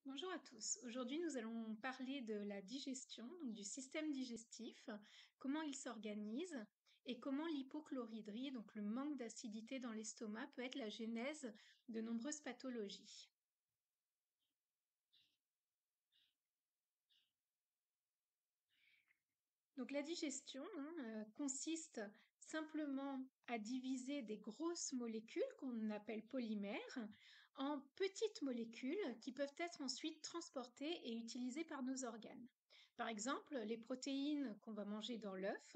Bonjour à tous. Aujourd'hui, nous allons parler de la digestion, donc du système digestif, comment il s'organise et comment l'hypochloridrie, donc le manque d'acidité dans l'estomac, peut être la genèse de nombreuses pathologies. Donc la digestion consiste simplement à diviser des grosses molécules qu'on appelle polymères en petites molécules qui peuvent être ensuite transportées et utilisées par nos organes. Par exemple, les protéines qu'on va manger dans l'œuf,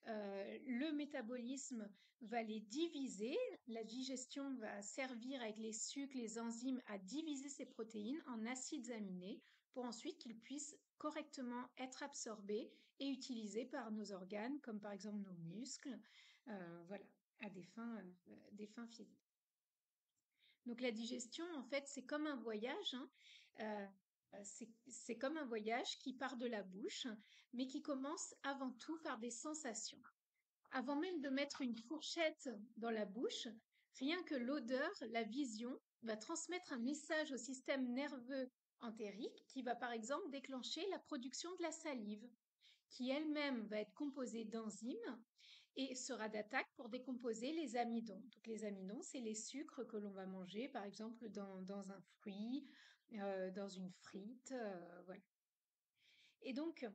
le métabolisme va les diviser, la digestion va servir avec les sucres, les enzymes à diviser ces protéines en acides aminés pour ensuite qu'ils puissent correctement être absorbés et utilisés par nos organes, comme par exemple nos muscles, voilà, à des fins physiques. Donc la digestion, en fait, c'est comme un voyage, hein, c'est comme un voyage qui part de la bouche, mais qui commence avant tout par des sensations. Avant même de mettre une fourchette dans la bouche, rien que l'odeur, la vision, va transmettre un message au système nerveux entérique qui va par exemple déclencher la production de la salive, qui elle-même va être composée d'enzymes et sera d'attaque pour décomposer les amidons. Donc les amidons, c'est les sucres que l'on va manger, par exemple dans un fruit, dans une frite, voilà. Et donc,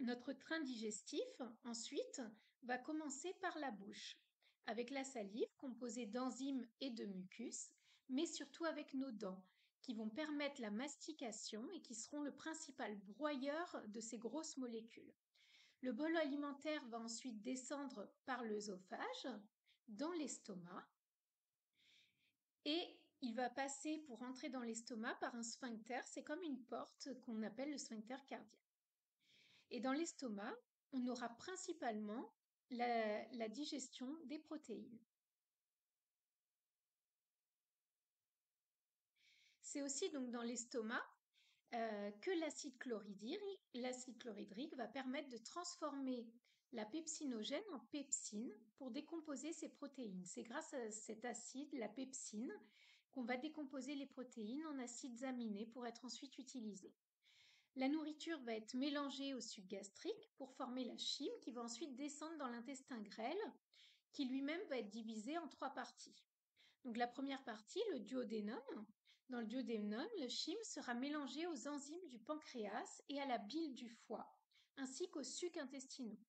notre train digestif, ensuite, va commencer par la bouche, avec la salive composée d'enzymes et de mucus, mais surtout avec nos dents, qui vont permettre la mastication et qui seront le principal broyeur de ces grosses molécules. Le bol alimentaire va ensuite descendre par l'œsophage dans l'estomac et il va passer pour entrer dans l'estomac par un sphincter, c'est comme une porte qu'on appelle le sphincter cardiaque. Et dans l'estomac, on aura principalement la digestion des protéines. C'est aussi donc dans l'estomac que l'acide chlorhydrique va permettre de transformer la pepsinogène en pepsine pour décomposer ces protéines. C'est grâce à cet acide, la pepsine, qu'on va décomposer les protéines en acides aminés pour être ensuite utilisés. La nourriture va être mélangée au suc gastrique pour former la chyme qui va ensuite descendre dans l'intestin grêle qui lui-même va être divisé en trois parties. Donc la première partie, le duodénum. Dans le duodénum, le chyme sera mélangé aux enzymes du pancréas et à la bile du foie, ainsi qu'aux sucs intestinaux.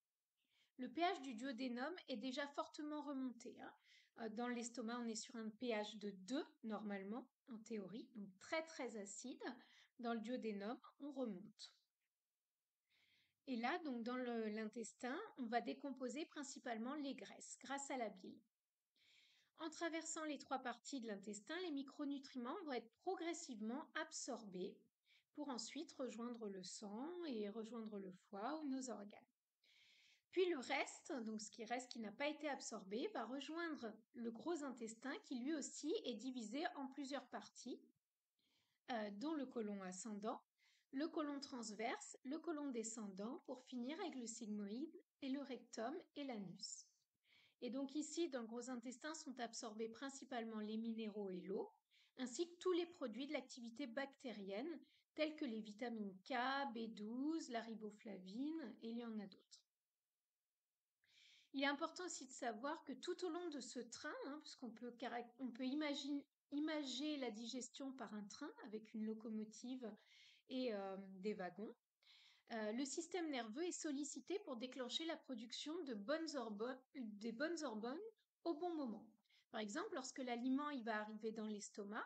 Le pH du duodénum est déjà fortement remonté, hein. Dans l'estomac, on est sur un pH de 2 normalement, en théorie, donc très très acide. Dans le duodénum, on remonte. Et là, donc dans l'intestin, on va décomposer principalement les graisses grâce à la bile. En traversant les trois parties de l'intestin, les micronutriments vont être progressivement absorbés pour ensuite rejoindre le sang et rejoindre le foie ou nos organes. Puis le reste, donc ce qui reste qui n'a pas été absorbé, va rejoindre le gros intestin qui lui aussi est divisé en plusieurs parties, dont le côlon ascendant, le côlon transverse, le côlon descendant, pour finir avec le sigmoïde et le rectum et l'anus. Et donc ici, dans le gros intestin, sont absorbés principalement les minéraux et l'eau, ainsi que tous les produits de l'activité bactérienne, tels que les vitamines K, B12, la riboflavine, et il y en a d'autres. Il est important aussi de savoir que tout au long de ce train, hein, puisqu'on peut, imager la digestion par un train avec une locomotive et des wagons, le système nerveux est sollicité pour déclencher la production des bonnes hormones au bon moment. Par exemple, lorsque l'aliment il va arriver dans l'estomac,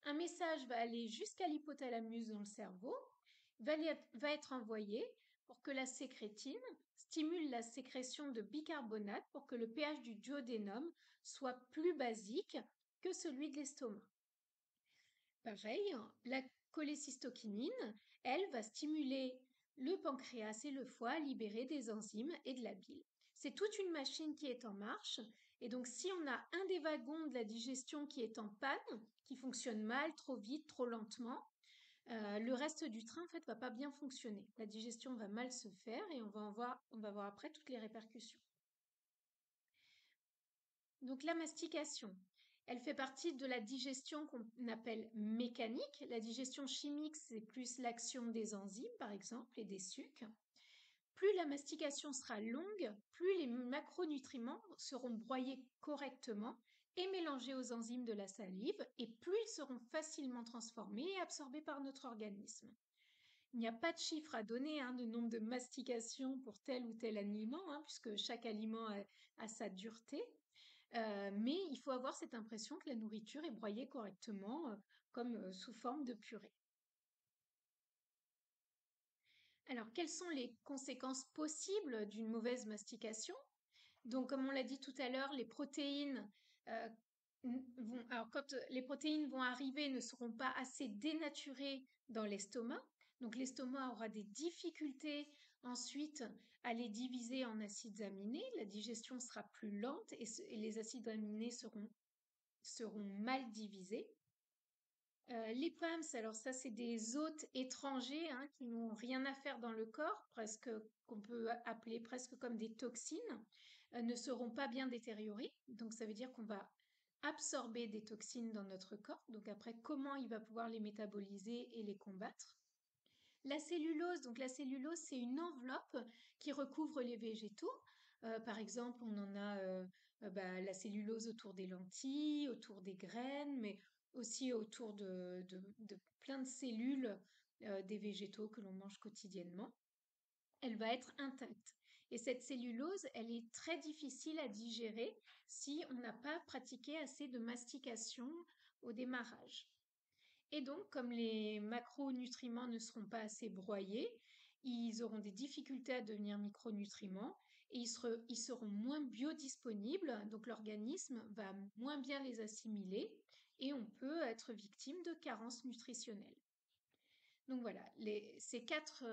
un message va aller jusqu'à l'hypothalamus dans le cerveau, va être envoyé pour que la sécrétine stimule la sécrétion de bicarbonate pour que le pH du duodénum soit plus basique que celui de l'estomac. Pareil, la cholécystokinine, elle, va stimuler le pancréas et le foie à libérer des enzymes et de la bile. C'est toute une machine qui est en marche. Et donc, si on a un des wagons de la digestion qui est en panne, qui fonctionne mal, trop vite, trop lentement, le reste du train, en fait, va pas bien fonctionner. La digestion va mal se faire et on va voir après toutes les répercussions. Donc, la mastication. Elle fait partie de la digestion qu'on appelle mécanique. La digestion chimique, c'est plus l'action des enzymes, par exemple, et des sucs. Plus la mastication sera longue, plus les macronutriments seront broyés correctement et mélangés aux enzymes de la salive, et plus ils seront facilement transformés et absorbés par notre organisme. Il n'y a pas de chiffre à donner de nombre de mastications pour tel ou tel aliment, puisque chaque aliment a sa dureté. Mais il faut avoir cette impression que la nourriture est broyée correctement, comme sous forme de purée. Alors, quelles sont les conséquences possibles d'une mauvaise mastication? Donc, comme on l'a dit tout à l'heure, les protéines euh, alors quand les protéines vont arriver, ne seront pas assez dénaturées dans l'estomac. Donc, l'estomac aura des difficultés ensuite à les diviser en acides aminés. La digestion sera plus lente et les acides aminés seront mal divisés. Les PAMS, alors ça, c'est des hôtes étrangers qui n'ont rien à faire dans le corps, presque qu'on peut appeler presque comme des toxines, ne seront pas bien détériorés. Donc ça veut dire qu'on va absorber des toxines dans notre corps. Donc après, comment il va pouvoir les métaboliser et les combattre? La cellulose, donc la cellulose, c'est une enveloppe qui recouvre les végétaux. Par exemple, on en a la cellulose autour des lentilles, autour des graines, mais aussi autour de plein de cellules des végétaux que l'on mange quotidiennement. Elle va être intacte. Et cette cellulose, elle est très difficile à digérer si on n'a pas pratiqué assez de mastication au démarrage. Et donc, comme les macronutriments ne seront pas assez broyés, ils auront des difficultés à devenir micronutriments et ils seront moins biodisponibles, donc l'organisme va moins bien les assimiler et on peut être victime de carences nutritionnelles. Donc voilà, ces quatre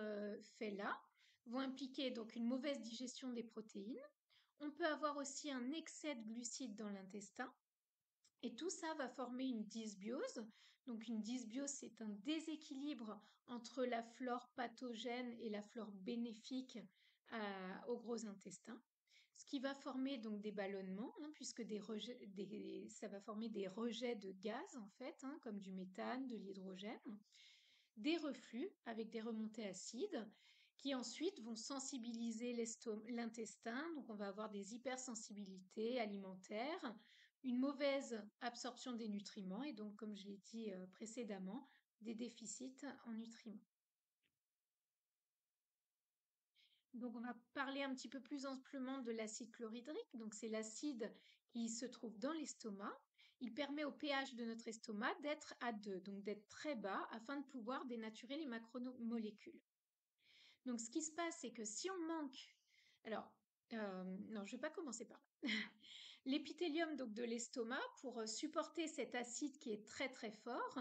faits-là vont impliquer donc une mauvaise digestion des protéines. On peut avoir aussi un excès de glucides dans l'intestin et tout ça va former une dysbiose. Donc une dysbiose, c'est un déséquilibre entre la flore pathogène et la flore bénéfique au gros intestin. Ce qui va former donc des ballonnements, puisque ça va former des rejets de gaz en fait, comme du méthane, de l'hydrogène, des reflux avec des remontées acides qui ensuite vont sensibiliser l'intestin. Donc on va avoir des hypersensibilités alimentaires, une mauvaise absorption des nutriments et donc, comme je l'ai dit précédemment, des déficits en nutriments. Donc on va parler un petit peu plus amplement de l'acide chlorhydrique. Donc c'est l'acide qui se trouve dans l'estomac. Il permet au pH de notre estomac d'être à 2, donc d'être très bas afin de pouvoir dénaturer les macromolécules. Donc ce qui se passe, c'est que si on manque... Alors, non, je ne vais pas commencer par là. L'épithélium donc de l'estomac, pour supporter cet acide qui est très très fort,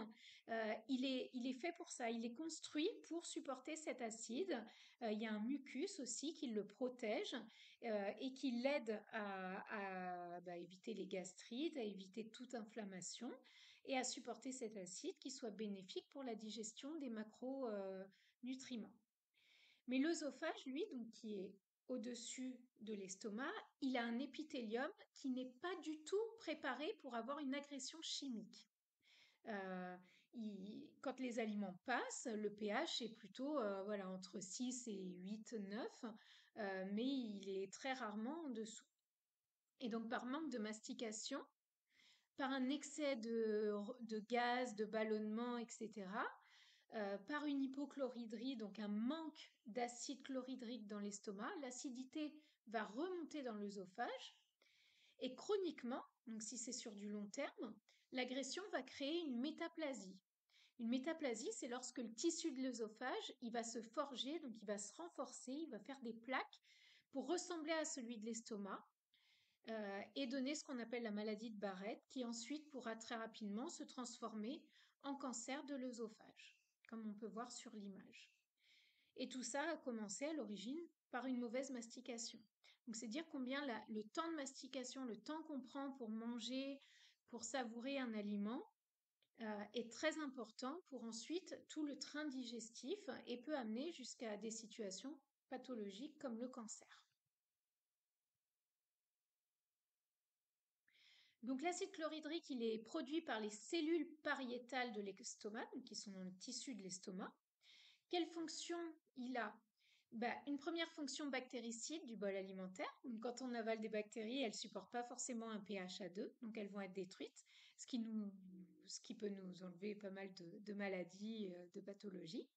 il est fait pour ça. Il est construit pour supporter cet acide. Il y a un mucus aussi qui le protège et qui l'aide à éviter les gastrites, à éviter toute inflammation et à supporter cet acide qui soit bénéfique pour la digestion des macronutriments. Mais l'œsophage, lui, donc qui est au-dessus de l'estomac, il a un épithélium qui n'est pas du tout préparé pour avoir une agression chimique. Euh, Quand les aliments passent, le pH est plutôt entre 6 et 8, 9, mais il est très rarement en dessous. Et donc par manque de mastication, par un excès de gaz, de ballonnement, etc., par une hypochloridrie, donc un manque d'acide chlorhydrique dans l'estomac, l'acidité va remonter dans l'œsophage et chroniquement, donc si c'est sur du long terme, l'agression va créer une métaplasie. Une métaplasie, c'est lorsque le tissu de l'œsophage, il va se forger, donc il va se renforcer, il va faire des plaques pour ressembler à celui de l'estomac et donner ce qu'on appelle la maladie de Barrett, qui ensuite pourra très rapidement se transformer en cancer de l'œsophage, comme on peut voir sur l'image. Et tout ça a commencé à l'origine par une mauvaise mastication. Donc c'est dire combien le temps de mastication, le temps qu'on prend pour manger, pour savourer un aliment, est très important pour ensuite tout le train digestif et peut amener jusqu'à des situations pathologiques comme le cancer. Donc l'acide chlorhydrique, il est produit par les cellules pariétales de l'estomac, donc qui sont dans le tissu de l'estomac. Quelle fonction il a? Une première fonction bactéricide du bol alimentaire. Donc, quand on avale des bactéries, elles ne supportent pas forcément un pH à 2, donc elles vont être détruites, ce qui peut nous enlever pas mal de maladies, de pathologies.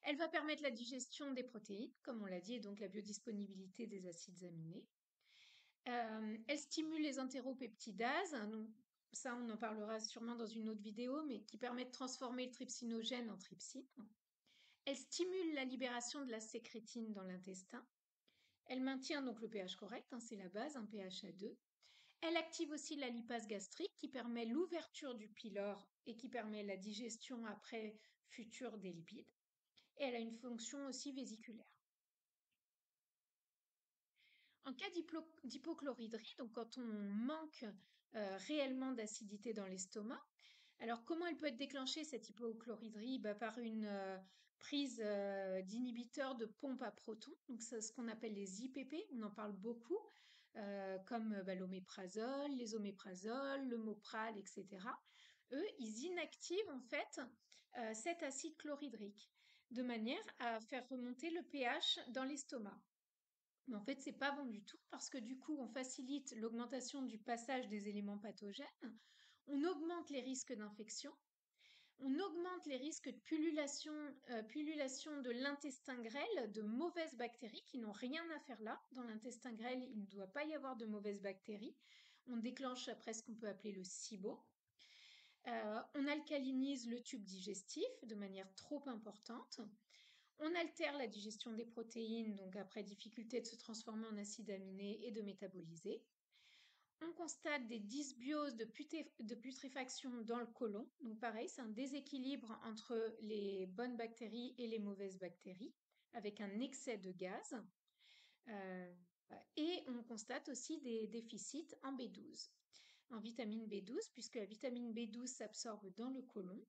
Elle va permettre la digestion des protéines, comme on l'a dit, et donc la biodisponibilité des acides aminés. Elle stimule les entéropeptidases, hein, donc ça on en parlera sûrement dans une autre vidéo, mais qui permet de transformer le trypsinogène en trypsine. Elle stimule la libération de la sécrétine dans l'intestin. Elle maintient donc le pH correct, hein, c'est la base, un pH à 2. Elle active aussi la lipase gastrique qui permet l'ouverture du pylore et qui permet la digestion après future des lipides. Et elle a une fonction aussi vésiculaire. En cas d'hypochloridrie, donc quand on manque réellement d'acidité dans l'estomac, alors comment elle peut être déclenchée cette hypochloridrie? Par une prise d'inhibiteurs de pompe à protons, donc c'est ce qu'on appelle les IPP, on en parle beaucoup, comme l'oméprazole, les oméprazoles, le Mopril, etc. Eux, ils inactivent en fait cet acide chlorhydrique de manière à faire remonter le pH dans l'estomac. Mais en fait, c'est pas bon du tout parce que du coup, on facilite l'augmentation du passage des éléments pathogènes, on augmente les risques d'infection, on augmente les risques de pullulation de l'intestin grêle de mauvaises bactéries qui n'ont rien à faire là. Dans l'intestin grêle, il ne doit pas y avoir de mauvaises bactéries. On déclenche après ce qu'on peut appeler le SIBO. On alcalinise le tube digestif de manière trop importante. On altère la digestion des protéines, donc après difficulté de se transformer en acides aminés et de métaboliser. On constate des dysbioses de putréfaction dans le côlon. Donc pareil, c'est un déséquilibre entre les bonnes bactéries et les mauvaises bactéries, avec un excès de gaz. Euh, et on constate aussi des déficits en B12, en vitamine B12, puisque la vitamine B12 s'absorbe dans le côlon.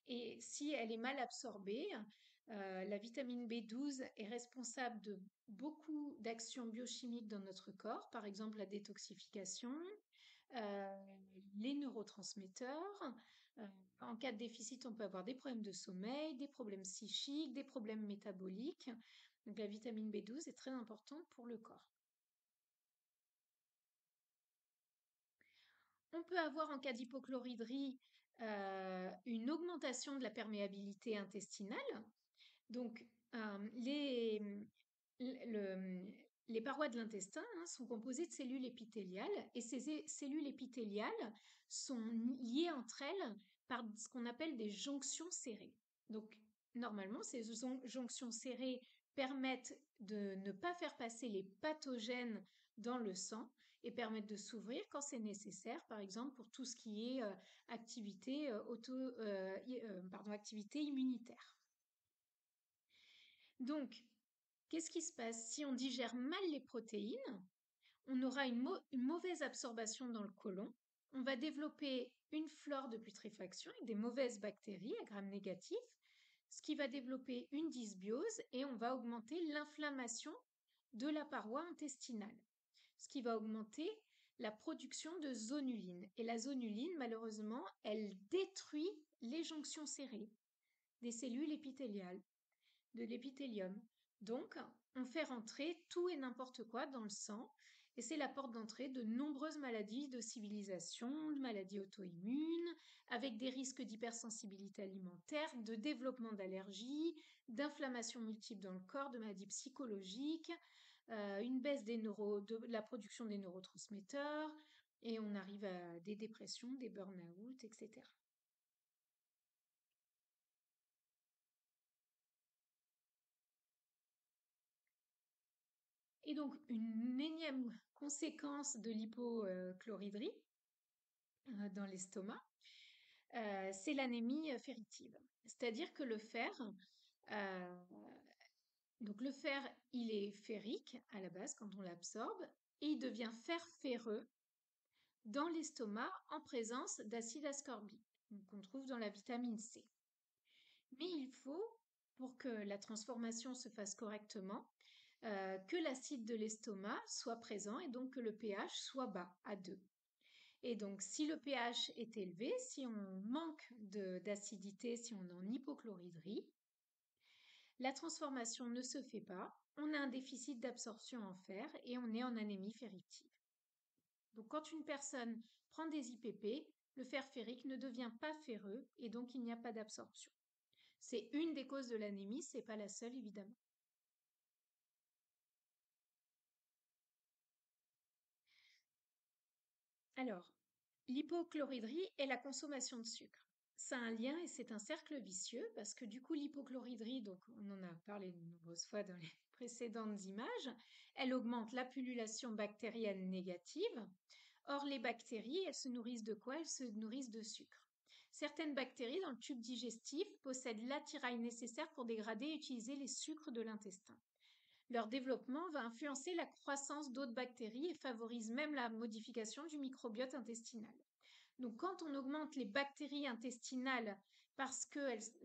Et si elle est mal absorbée, la vitamine B12 est responsable de beaucoup d'actions biochimiques dans notre corps, par exemple la détoxification, les neurotransmetteurs. En cas de déficit, on peut avoir des problèmes de sommeil, des problèmes psychiques, des problèmes métaboliques. Donc la vitamine B12 est très importante pour le corps. On peut avoir en cas d'hypochloridrie une augmentation de la perméabilité intestinale. Donc, le- les parois de l'intestin sont composées de cellules épithéliales et ces cellules épithéliales sont liées entre elles par ce qu'on appelle des jonctions serrées. Donc, normalement, ces jonctions serrées permettent de ne pas faire passer les pathogènes dans le sang et permettent de s'ouvrir quand c'est nécessaire, par exemple pour tout ce qui est activité immunitaire. Donc, qu'est-ce qui se passe? Si on digère mal les protéines, on aura une mauvaise absorption dans le côlon, on va développer une flore de putréfaction avec des mauvaises bactéries à gram négatif, ce qui va développer une dysbiose et on va augmenter l'inflammation de la paroi intestinale, ce qui va augmenter la production de zonuline. Et la zonuline, malheureusement, elle détruit les jonctions serrées des cellules épithéliales de l'épithélium. Donc, on fait rentrer tout et n'importe quoi dans le sang, et c'est la porte d'entrée de nombreuses maladies de civilisation, de maladies auto-immunes, avec des risques d'hypersensibilité alimentaire, de développement d'allergies, d'inflammations multiples dans le corps, de maladies psychologiques, une baisse de la production des neurotransmetteurs, et on arrive à des dépressions, des burn-out, etc. Et donc, une énième conséquence de l'hypochloridrie dans l'estomac, c'est l'anémie ferritive. C'est-à-dire que le fer, euh, donc le fer, il est ferrique à la base quand on l'absorbe, et il devient fer ferreux dans l'estomac en présence d'acide ascorbique, qu'on trouve dans la vitamine C. Mais il faut, pour que la transformation se fasse correctement, que l'acide de l'estomac soit présent et donc que le pH soit bas, à 2. Et donc, si le pH est élevé, si on manque d'acidité, si on est en hypochloridrie, la transformation ne se fait pas, on a un déficit d'absorption en fer et on est en anémie ferritique. Donc, quand une personne prend des IPP, le fer ferrique ne devient pas ferreux et donc il n'y a pas d'absorption. C'est une des causes de l'anémie, c'est pas la seule évidemment. Alors, l'hypochloridrie et la consommation de sucre. Ça a un lien et c'est un cercle vicieux parce que du coup, l'hypochloridrie, donc on en a parlé de nombreuses fois dans les précédentes images, elle augmente la pullulation bactérienne négative. Or, les bactéries, elles se nourrissent de quoi? Elles se nourrissent de sucre. Certaines bactéries dans le tube digestif possèdent l'attirail nécessaire pour dégrader et utiliser les sucres de l'intestin. Leur développement va influencer la croissance d'autres bactéries et favorise même la modification du microbiote intestinal. Donc, quand on augmente les bactéries intestinales parce que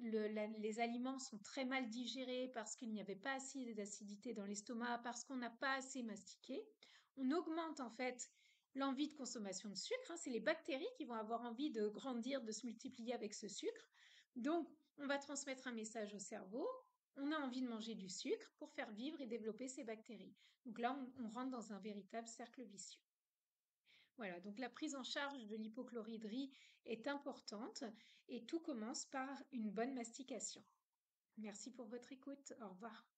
les aliments sont très mal digérés, parce qu'il n'y avait pas assez d'acidité dans l'estomac, parce qu'on n'a pas assez mastiqué, on augmente en fait l'envie de consommation de sucre. C'est les bactéries qui vont avoir envie de grandir, de se multiplier avec ce sucre. Donc, on va transmettre un message au cerveau. On a envie de manger du sucre pour faire vivre et développer ces bactéries. Donc là, on rentre dans un véritable cercle vicieux. Voilà, donc la prise en charge de l'hypochloridrie est importante et tout commence par une bonne mastication. Merci pour votre écoute. Au revoir.